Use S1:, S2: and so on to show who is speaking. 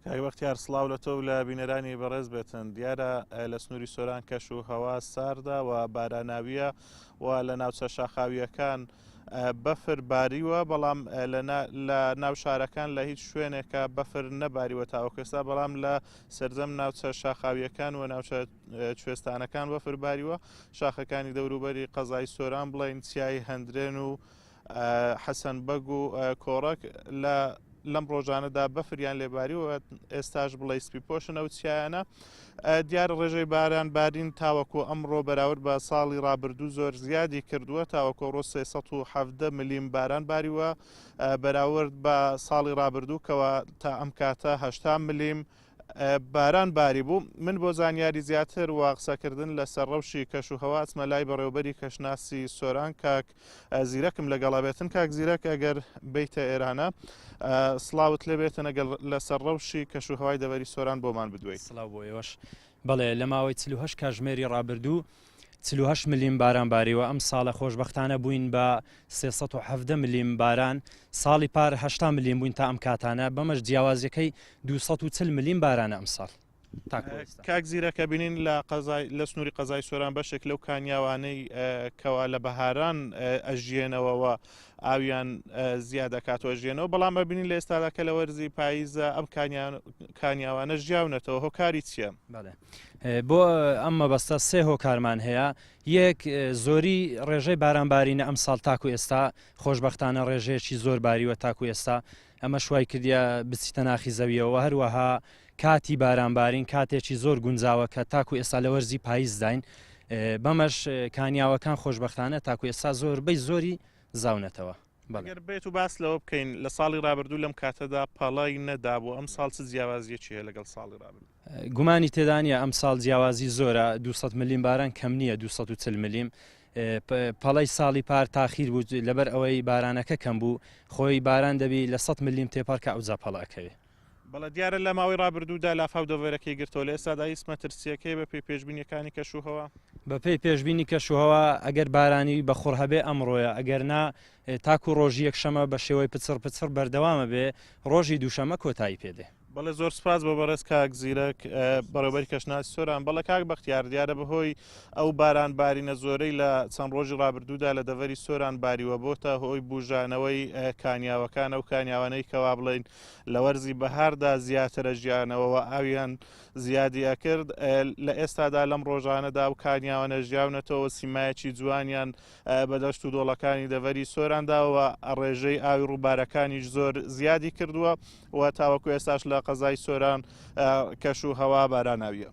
S1: کاک بەختیار سڵاو لە تۆ و لە بینەرانی بەڕێز بێتن. دیارە لە سنووری سۆران کەش و هەوا ساردا و باراناویە و لە ناوچە شاخاویەکان بەفر باریوە، بەڵام لە ناو شارەکان لە هیچ شوێنێکە بەفر نەباریوە تاوەکەستا، بەڵام لە سەردەم ناوچە شاخاویەکان و ناوچە کوێستانەکان بەفر باریوە. شاخەکانی دەوروبەری قەزای سۆران بڵین چیای هەندرێن و حەسەن بەگ و کۆڕک لەم ڕۆژانەدا بەفریان لێباریوە، ئێستاش بڵێ سپی پۆشن ئەو چیایانە. دیارە ڕێژەی باران بارین تاوەکو ئەمڕۆ بەراورد بە ساڵی ڕابردوو زۆر زیادی کردووە، تاوەکو ڕۆ 370 ملیم باران باریوە بەراورد بە ساڵی ڕابردوو کەوە تا ئەم کاتە 80 ملیم باران باری بوو. من بۆ زانیاری زیاتر و قسەکردن لەسەر ڕەوشی کەش و هەوا چمە لای بەڕێوەبەری کەشناسی سۆران کاک زیرەکم لەگەڵا بێتن. کاک زیرەک ئەگەر بیتە ئێرانە سڵاوت لێ بێتن ئەگەر لەسەر ڕەوشی کەش و هەوای دەوەری سۆران بۆمان بدوێت.
S2: سڵاو بۆ ئێوەش. بەڵێ لە ماوەی 48 کاتژمێری ڕابردوو 48 ملیم باران باریوە. ئەم ساڵە خۆشبەختانە بووین بە 370 ملیم باران، ساڵی پار 80 ملیم بووین تا ئەم کاتانە، بەمەش جیاوازیەکەی 240 ملیم بارانە ئەم ساڵ.
S1: کاک زیرەکە بینین لە سنووری قەزای سۆران بەشێک لەو کانیاوانەی کەوا لە بەهاران ئەژێنەوەەوە ئاویان زیاد دەکاتەوە ژێنەوە، بەڵام ببینین لە ئێستادا کە لە وەرزی پاییزە ئەم کانیاوانە ژیاونەتەوە. هۆکاری چییە؟
S2: بۆ ئەم مەبەستە سێ هۆکارمان هەیە. یەک، زۆری ڕێژەی بارانبارینە ئەم ساڵ تاکو ئێستا خۆشبەختانە ڕێژەیەکی زۆر باریوە تاکو ئێستا، ئەمە شوای کردیا بچیتە ناخی زەویەوە. هەروەها کاتی بارانبارین کاتێکی زۆر گونجاوە کە تاکو ئێستا لە وەرزی پاییزداین، بەمەش کانیاوەکان خۆشبەختانە تاکو ئێستا زۆربەی زۆری زاونەتەوە.
S1: ئەگەر بێت و باس لەوە بکەین لە ساڵی ڕابردوو لەم کاتەدا پەڵای نەدابوو، ئەم ساڵ چ جیاوازیەکی هەیە لەگەڵ ساڵی ڕابردوو؟
S2: گومانی تێدانە ئەم ساڵ جیاوازی زۆرە، 200 ملیم باران کەم نییە، 240 ملیم. پەڵەی ساڵی پار تاخیر بوو لەبەر ئەوەی بارانەکە کەم بوو، خۆی باران دەبی لە 100 ملیم تێپەڕ کە ئەوجا پەڵەکەوێ.
S1: بەڵە دیارە لە ماوەی ڕابردوودا لافاو دەڤێرەکەی گرتەوە، لە ئێستادا هیچ مەترسیەکەی بە پێی پێشبینیەکانی کەش و هەوا؟
S2: بە پێی پێشبینی کەش و هەوا ئەگەر بارانی بەخۆڕ هەبێ ئەمڕۆیە، ئەگەر نا تاکو ڕۆژی یەکشەمە بە شێوەی پچڕ بەردەوامە بێ، ڕۆژی دووشەمە کۆتایی پێدێ.
S1: بەڵێ زۆر سپاس بە بەڕێز کاک زیرەک بەڕێوەبەری کەشناسی سۆران. بەڵێ کاک بەختیار دیارە بەهۆی ئەو باران بارینە زۆرەی لە چەند ڕۆژی ڕابردوودا لە دەڤەری سۆران باریوە بۆتە هۆی بوژانەوەی کانیاوەکان، ئەو کانیاوانەی کەوا بڵێن لە وەرزی بەهاردا زیاترە ژیانەوەەوە ئاویان زیادی ئەکرد. لە ئێستادا لەم ڕۆژانەدا و کانیاوانە ژیاونەتەوە سیمایەکی جوانیان بەدەشت و دۆڵەکانی دەڤەری سۆرانداوە، ڕێژەی ئاوی ڕووبارەکانیش زۆر زیادی کردووە و تاوەکو ئێستاش لە قەزای سۆران کەش و هەوا باراناویە.